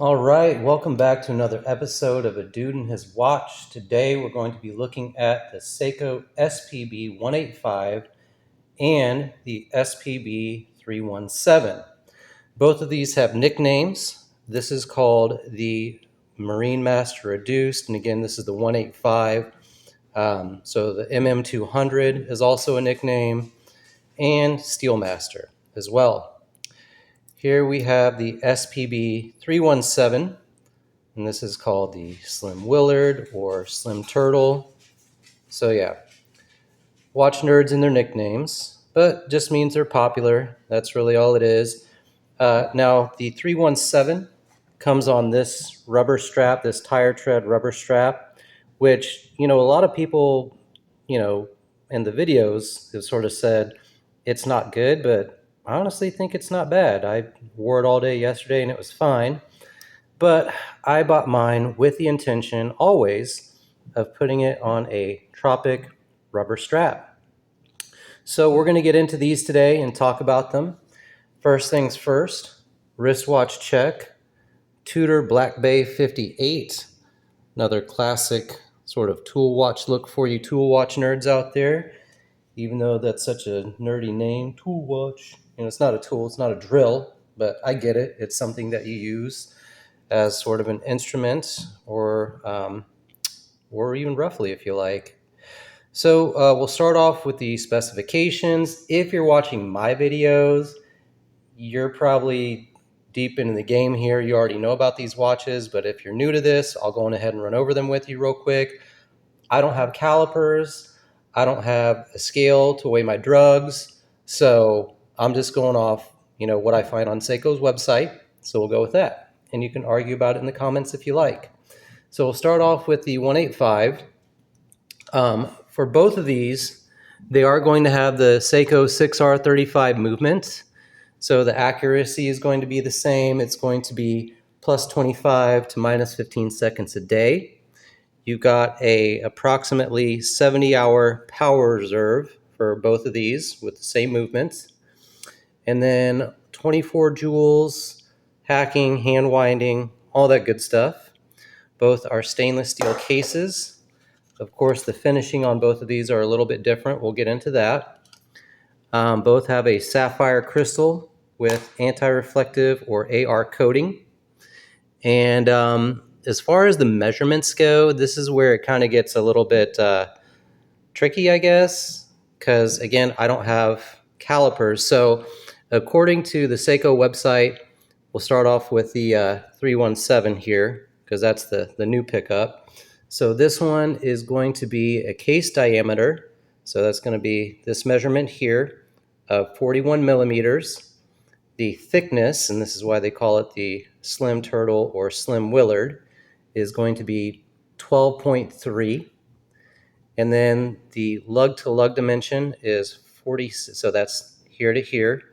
All right, welcome back to another episode of A Dude and His Watch. Today we're going to be looking at the Seiko SPB185 and the SPB317. Both of these have nicknames. This is called the Marine Master Reduced, and again, this is the 185. So the MM200 is also a nickname, and Steel Master as well. Here we have the SPB317, and this is called the Slim Willard or Slim Turtle. So yeah, watch nerds in their nicknames, but just means they're popular. That's really all it is. Now, the 317 comes on this rubber strap, this tire tread rubber strap, which, a lot of people, in the videos have sort of said it's not good, but I honestly think it's not bad. I wore it all day yesterday and it was fine. But I bought mine with the intention always of putting it on a Tropic rubber strap. So we're going to get into these today and talk about them. First things first, wristwatch check, Tudor Black Bay 58, another classic sort of tool watch look for you tool watch nerds out there, even though that's such a nerdy name, tool watch. It's not a tool, it's not a drill, but I get it. It's something that you use as sort of an instrument or even roughly if you like. So we'll start off with the specifications. If you're watching my videos, you're probably deep into the game here. You already know about these watches, but if you're new to this, I'll go on ahead and run over them with you real quick. I don't have calipers. I don't have a scale to weigh my drugs. So I'm just going off, what I find on Seiko's website. So we'll go with that. And you can argue about it in the comments if you like. So we'll start off with the 185. For both of these, they are going to have the Seiko 6R35 movement. So the accuracy is going to be the same. It's going to be plus 25 to minus 15 seconds a day. You've got a approximately 70-hour power reserve for both of these with the same movement. And then 24 joules, hacking, hand winding, all that good stuff. Both are stainless steel cases. Of course, the finishing on both of these are a little bit different. We'll get into that. Both have a sapphire crystal with anti-reflective or AR coating. And as far as the measurements go, this is where it kind of gets a little bit tricky, I guess, because again, I don't have calipers. So according to the Seiko website, we'll start off with the 317 here, because that's the new pickup. So this one is going to be a case diameter. So that's going to be this measurement here of 41 millimeters. The thickness, and this is why they call it the Slim Turtle or Slim Willard, is going to be 12.3. And then the lug to lug dimension is 40, so that's here to here,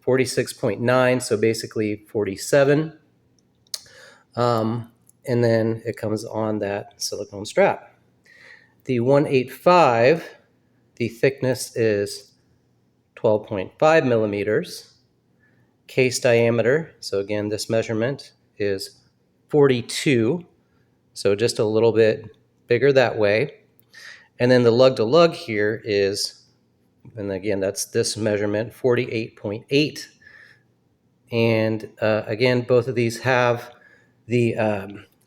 46.9, so basically 47. And then it comes on that silicone strap. The 185, the thickness is 12.5 millimeters. Case diameter, so again, this measurement is 42, so just a little bit bigger that way. And then the lug to lug here is, and again, that's this measurement, 48.8. And again, both of these have the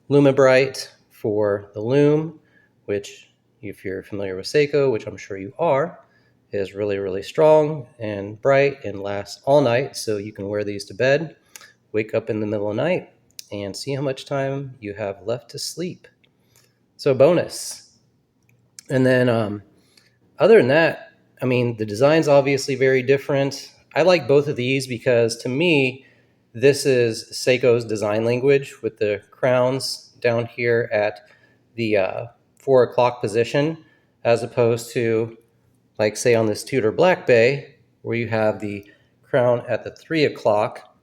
Lumibrite for the lume, which if you're familiar with Seiko, which I'm sure you are, is really, really strong and bright and lasts all night. So you can wear these to bed, wake up in the middle of the night, and see how much time you have left to sleep. So bonus. And then other than that, I mean, the design's obviously very different. I like both of these because to me, this is Seiko's design language with the crowns down here at the 4 o'clock position, as opposed to, like, say, on this Tudor Black Bay, where you have the crown at the 3 o'clock.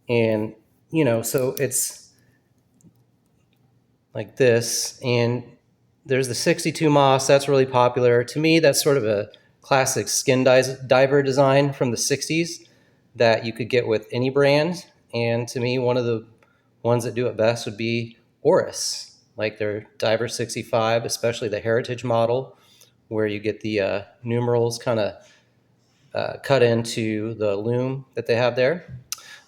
And, so it's like this. And there's the 62 Moss, that's really popular. To me, that's sort of a classic skin diver design from the 60s that you could get with any brand. And to me, one of the ones that do it best would be Oris, like their Diver 65, especially the Heritage model, where you get the numerals kind of cut into the loom that they have there.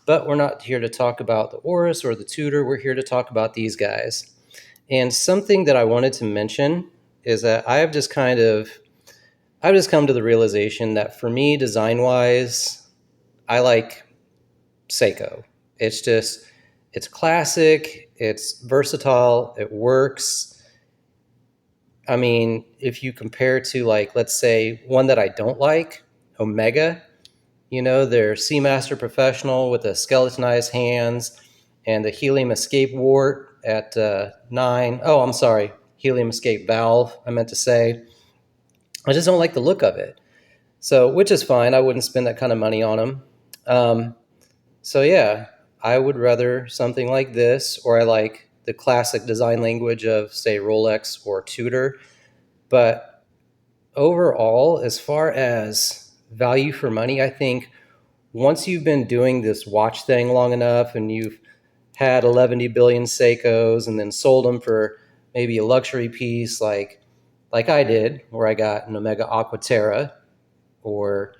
But we're not here to talk about the Oris or the Tudor. We're here to talk about these guys. And something that I wanted to mention is that I've just come to the realization that for me, design-wise, I like Seiko. It's classic, it's versatile, it works. I mean, if you compare to, like, let's say one that I don't like, Omega, their Seamaster Professional with the skeletonized hands and the helium escape wart at 9. Oh, I'm sorry, helium escape valve, I meant to say. I just don't like the look of it. So, which is fine. I wouldn't spend that kind of money on them. So yeah, I would rather something like this, or I like the classic design language of, say, Rolex or Tudor. But overall, as far as value for money, I think once you've been doing this watch thing long enough and you've had 11 billion Seikos and then sold them for maybe a luxury piece like I did, where I got an Omega Aquaterra, or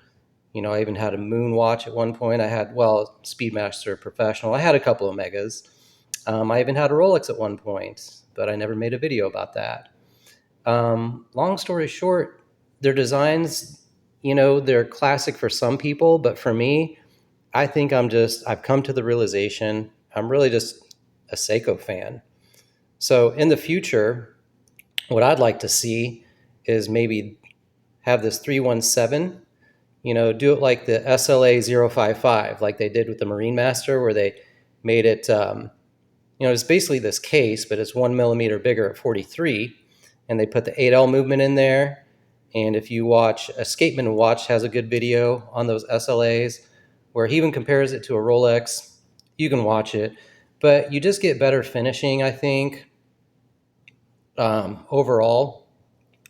I even had a moon watch at one point. I had, Speedmaster Professional. I had a couple of Omegas. I even had a Rolex at one point, but I never made a video about that. Long story short, their designs, they're classic for some people, but for me, I think I've come to the realization I'm really just a Seiko fan. So in the future, what I'd like to see is maybe have this 317, do it like the SLA 055, like they did with the Marine Master, where they made it, it's basically this case, but it's 1 millimeter bigger at 43, and they put the 8L movement in there. And if you watch, Escapeman Watch has a good video on those SLAs, where he even compares it to a Rolex. You can watch it, but you just get better finishing, I think, overall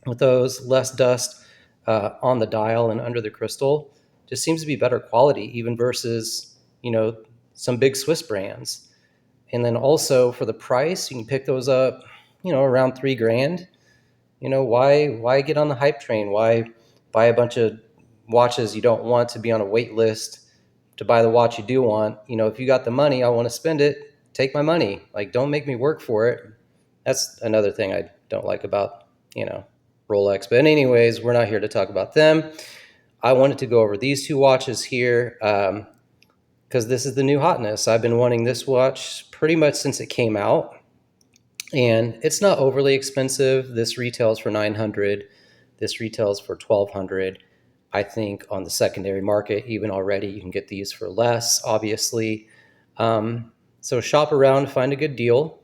with those. Less dust on the dial and under the crystal. Just seems to be better quality, even versus some big Swiss brands. And then also for the price, you can pick those up around $3,000. Why get on the hype train? Why buy a bunch of watches you don't want to be on a wait list to buy the watch you do want? If you got the money, I want to spend it, take my money. Like, don't make me work for it. That's another thing I don't like about Rolex. But anyways, we're not here to talk about them. I wanted to go over these two watches here because this is the new hotness. I've been wanting this watch pretty much since it came out. And it's not overly expensive. This retails for $900. This retails for $1,200. I think on the secondary market, even already, you can get these for less, obviously. So shop around, find a good deal,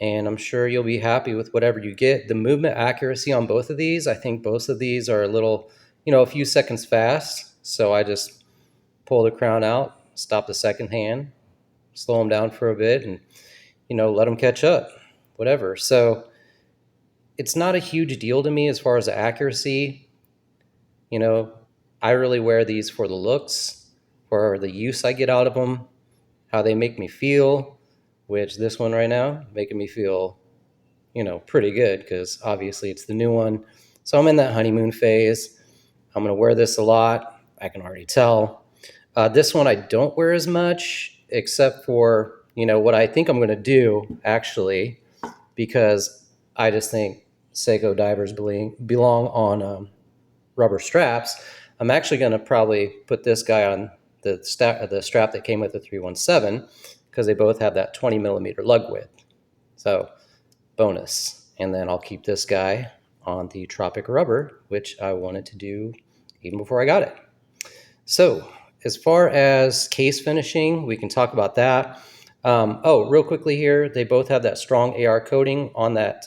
and I'm sure you'll be happy with whatever you get. The movement accuracy on both of these, I think both of these are a little, a few seconds fast. So I just pull the crown out, stop the second hand, slow them down for a bit, and, let them catch up. Whatever. So it's not a huge deal to me as far as the accuracy. I really wear these for the looks, for the use I get out of them, how they make me feel, which this one right now, making me feel, pretty good, because obviously it's the new one. So I'm in that honeymoon phase. I'm going to wear this a lot. I can already tell. This one I don't wear as much, except for, what I think I'm going to do, actually, because I just think Seiko divers belong on rubber straps. I'm actually going to probably put this guy on the strap that came with the 317, because they both have that 20 millimeter lug width. So bonus. And then I'll keep this guy on the Tropic rubber, which I wanted to do even before I got it. So as far as case finishing, we can talk about that. Real quickly here, they both have that strong AR coating on that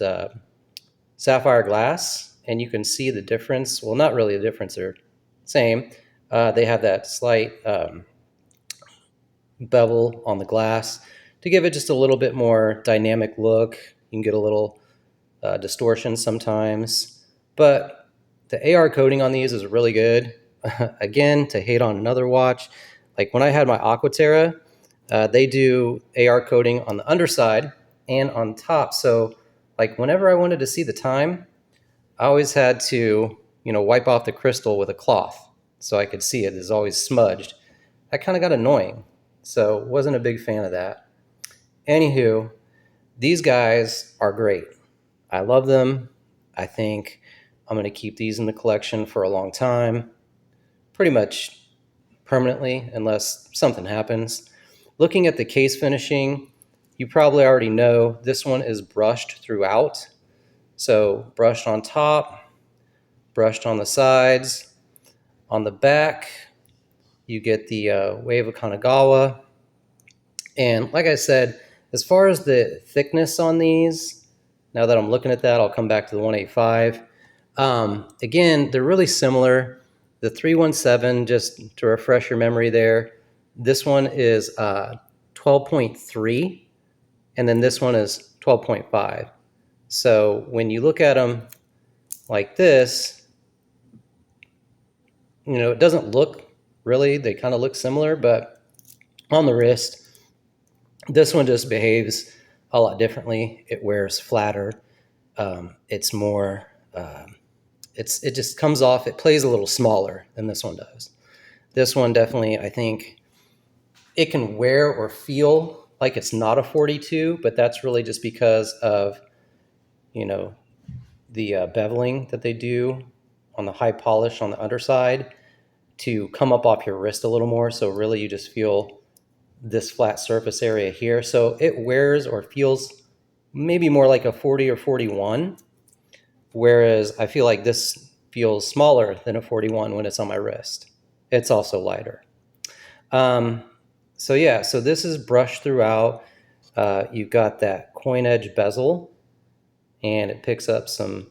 sapphire glass, and you can see the difference. Well, not really a difference, they're same. They have that slight bevel on the glass to give it just a little bit more dynamic look. You can get a little distortion sometimes, but the AR coating on these is really good. Again, to hate on another watch, like when I had my Aquaterra, They do AR coding on the underside and on top. So like whenever I wanted to see the time, I always had to, wipe off the crystal with a cloth so I could see it. It's always smudged. That kind of got annoying. So wasn't a big fan of that. Anywho, these guys are great. I love them. I think I'm going to keep these in the collection for a long time, pretty much permanently, unless something happens. Looking at the case finishing, you probably already know this one is brushed throughout. So brushed on top, brushed on the sides. On the back, you get the Wave of Kanagawa. And like I said, as far as the thickness on these, now that I'm looking at that, I'll come back to the 185. Again, they're really similar. The 317, just to refresh your memory there, this one is 12.3, and then this one is 12.5. So when you look at them like this, it doesn't look really, they kind of look similar, but on the wrist, this one just behaves a lot differently. It wears flatter. It's more, it just comes off, it plays a little smaller than this one does. This one definitely, I think, it can wear or feel like it's not a 42, but that's really just because of, the beveling that they do on the high polish on the underside to come up off your wrist a little more. So really you just feel this flat surface area here. So it wears or feels maybe more like a 40 or 41, whereas I feel like this feels smaller than a 41 when it's on my wrist. It's also lighter. So yeah, so this is brushed throughout. You've got that coin edge bezel, and it picks up some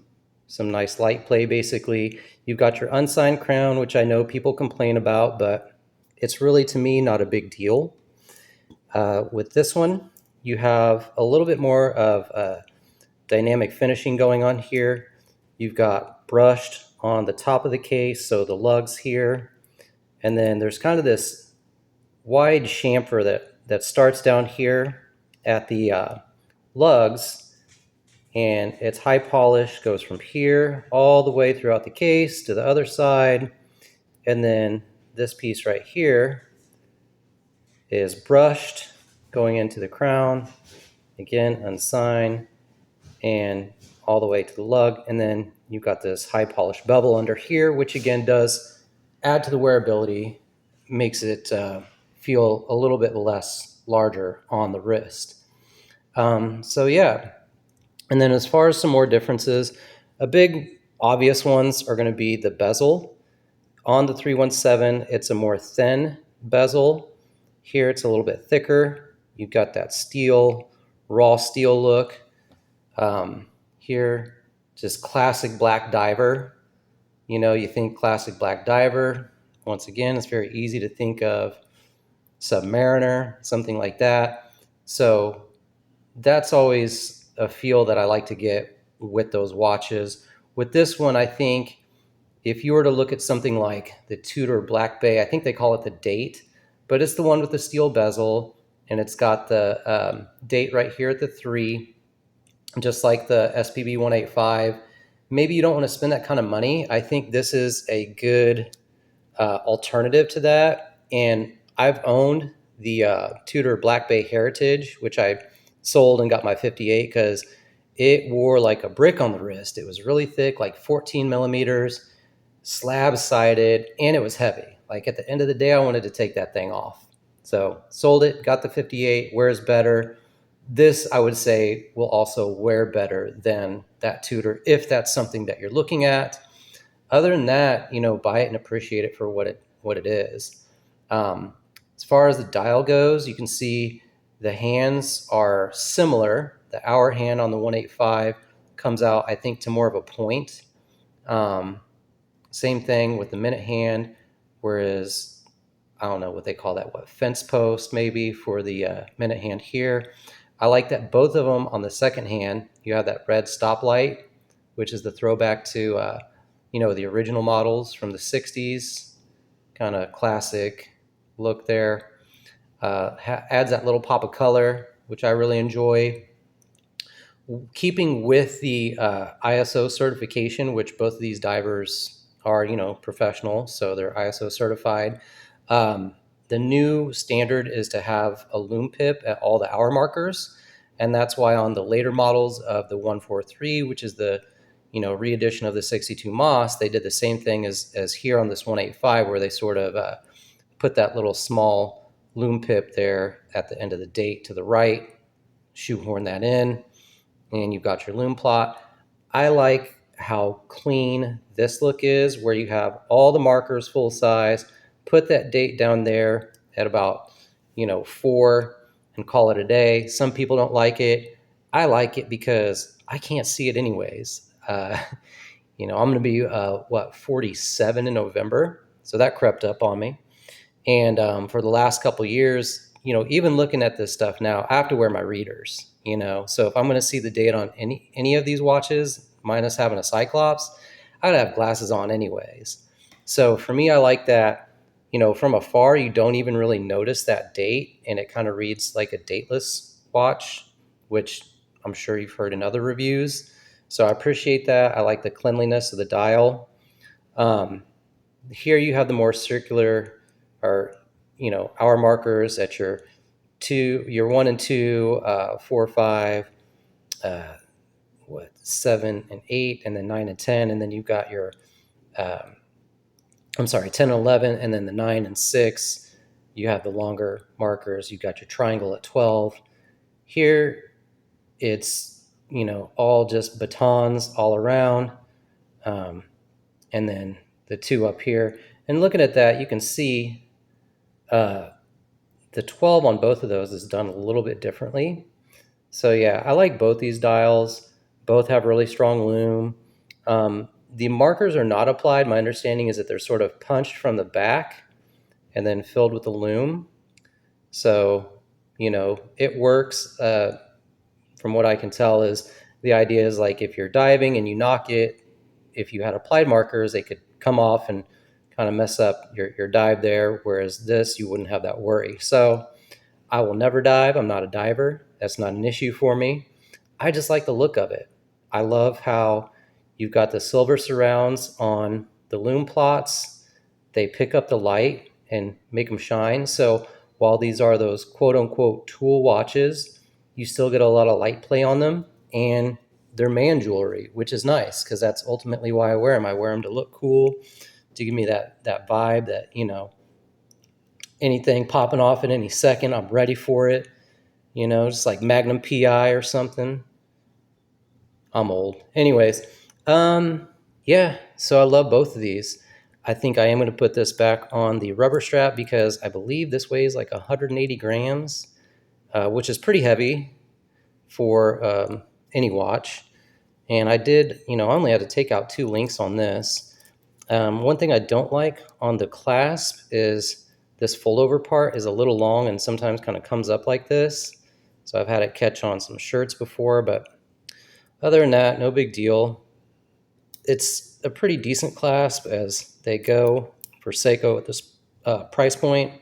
nice light play basically. You've got your unsigned crown, which I know people complain about, but it's really, to me, not a big deal. With this one, you have a little bit more of dynamic finishing going on here. You've got brushed on the top of the case, so the lugs here, and then there's kind of this wide chamfer that starts down here at the lugs, and it's high polish, goes from here all the way throughout the case to the other side, and then this piece right here is brushed going into the crown, again unsigned, and all the way to the lug, and then you've got this high polish bevel under here, which again does add to the wearability, makes it feel a little bit less larger on the wrist. So yeah, and then as far as some more differences, a big obvious ones are going to be the bezel. On the 317, it's a more thin bezel. Here it's a little bit thicker. You've got that steel, raw steel look. Here, just classic black diver. You think classic black diver. Once again, it's very easy to think of Submariner, something like that. So that's always a feel that I like to get with those watches. With this one, I think if you were to look at something like the Tudor Black Bay, I think they call it the date, but it's the one with the steel bezel, and it's got the date right here at the 3, just like the SPB185. Maybe you don't want to spend that kind of money. I think this is a good alternative to that. And I've owned the Tudor Black Bay Heritage, which I sold and got my 58 because it wore like a brick on the wrist. It was really thick, like 14 millimeters, slab-sided, and it was heavy. Like at the end of the day, I wanted to take that thing off. So sold it, got the 58, wears better. This, I would say, will also wear better than that Tudor if that's something that you're looking at. Other than that, buy it and appreciate it for what it is. As far as the dial goes, you can see the hands are similar. The hour hand on the 185 comes out, I think, to more of a point. Same thing with the minute hand, whereas I don't know what they call that, fence post maybe for the minute hand here. I like that both of them on the second hand, you have that red stoplight, which is the throwback to, the original models from the 60s, kind of classic look there. Adds that little pop of color, which I really enjoy. Keeping with the ISO certification, which both of these divers are, professional, so they're ISO certified. The new standard is to have a loom pip at all the hour markers, and that's why on the later models of the 143, which is the re-edition of the 62 Moss, they did the same thing as here on this 185, where they sort of put that little small loom pip there at the end of the date to the right, shoehorn that in, and you've got your loom plot. I like how clean this look is, where you have all the markers full size, put that date down there at about 4 and call it a day. Some people don't like it. I like it because I can't see it anyways. I'm going to be 47 in November, so that crept up on me. And for the last couple of years, even looking at this stuff now, I have to wear my readers. So if I'm going to see the date on any of these watches, minus having a Cyclops, I'd have glasses on anyways. So for me, I like that. From afar, you don't even really notice that date, and it kind of reads like a dateless watch, which I'm sure you've heard in other reviews. So I appreciate that. I like the cleanliness of the dial. Here you have the more circular, or hour markers at your 1 and 2, 4, 5, 7 and 8, and then 9 and 10, and then you've got your 10 and 11, and then the 9 and 6. You have the longer markers. You've got your triangle at 12. Here, it's all just batons all around, and then the 2 up here. And looking at that, you can see the 12 on both of those is done a little bit differently. So yeah, I like both these dials. Both have really strong loom. The markers are not applied. My understanding is that they're sort of punched from the back and then filled with the loom. So, it works. From what I can tell, is the idea is like if you're diving and you knock it, if you had applied markers, they could come off and kind of mess up your dive there, whereas this, you wouldn't have that worry. So I will never dive. I'm not a diver. That's not an issue for me. I just like the look of it. I love how you've got the silver surrounds on the loom plots. They pick up the light and make them shine. So while these are those quote unquote tool watches, you still get a lot of light play on them, and they're man jewelry, which is nice because that's ultimately why I wear them. I wear them to look cool, to give me that vibe that, anything popping off at any second, I'm ready for it. Just like Magnum PI or something. I'm old. Anyways, yeah, so I love both of these. I think I am going to put this back on the rubber strap because I believe this weighs like 180 grams, which is pretty heavy for any watch. And I did, I only had to take out 2 links on this. One thing I don't like on the clasp is this fold-over part is a little long and sometimes kind of comes up like this. So I've had it catch on some shirts before, but other than that, no big deal. It's a pretty decent clasp as they go for Seiko at this price point.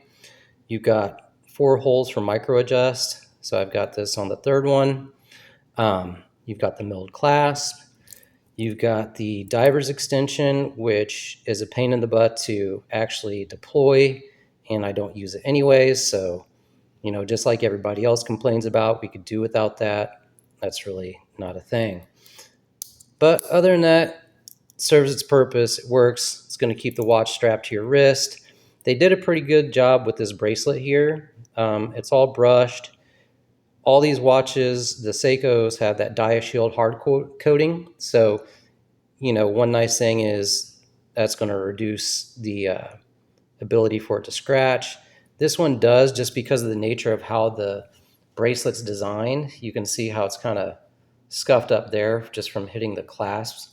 You've got 4 holes for micro adjust. So I've got this on the 3rd one. You've got the milled clasp. You've got the diver's extension, which is a pain in the butt to actually deploy, and I don't use it anyways. So, just like everybody else complains about, we could do without that. That's really not a thing. But other than that, it serves its purpose. It works. It's going to keep the watch strapped to your wrist. They did a pretty good job with this bracelet here. It's all brushed. All these watches, the Seikos, have that DiaShield hard coating. So, one nice thing is that's going to reduce the ability for it to scratch. This one does, just because of the nature of how the bracelet's designed. You can see how it's kind of scuffed up there just from hitting the clasp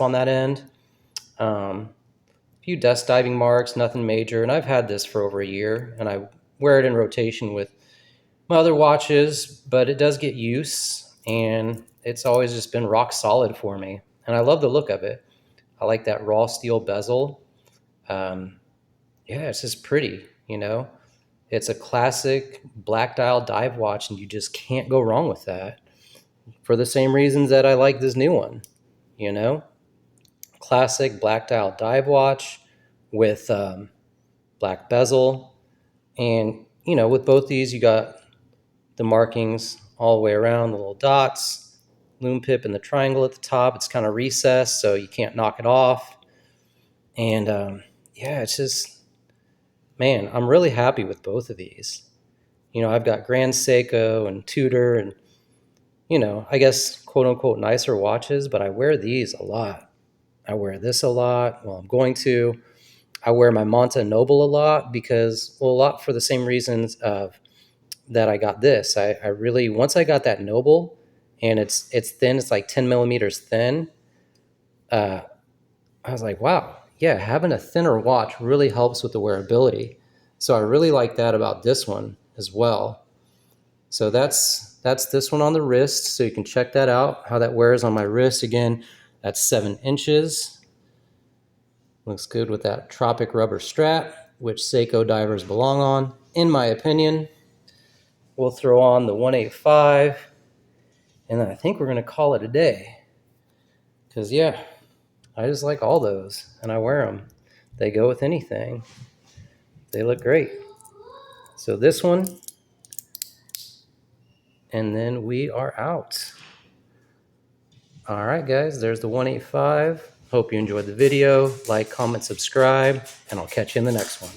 on that end. A few dust diving marks, nothing major. And I've had this for over a year, and I wear it in rotation with my other watches, but it does get use, and it's always just been rock solid for me. And I love the look of it. I like that raw steel bezel. Yeah, it's just pretty, It's a classic black dial dive watch, and you just can't go wrong with that for the same reasons that I like this new one. You know, classic black dial dive watch with black bezel. And, you know, with both these, you got the markings all the way around, the little dots, loom pip and the triangle at the top. It's kind of recessed, so you can't knock it off. And yeah, it's just, man, I'm really happy with both of these. You know, I've got Grand Seiko and Tudor and, you know, I guess quote unquote nicer watches, but I wear these a lot. I wear this a lot. Well, I'm going to. I wear my Monta Noble a lot because, well, a lot for the same reasons of that I got this. I really, once I got that Noble, and it's thin, it's like 10 millimeters thin. I was like, wow, yeah, having a thinner watch really helps with the wearability. So I really like that about this one as well. So that's this one on the wrist. So you can check that out, how that wears on my wrist. Again, that's 7 inches. Looks good with that tropic rubber strap, which Seiko divers belong on, in my opinion. We'll throw on the 185, and then I think we're going to call it a day. Because, yeah, I just like all those, and I wear them. They go with anything. They look great. So this one, and then we are out. All right, guys, there's the 185. Hope you enjoyed the video. Like, comment, subscribe, and I'll catch you in the next one.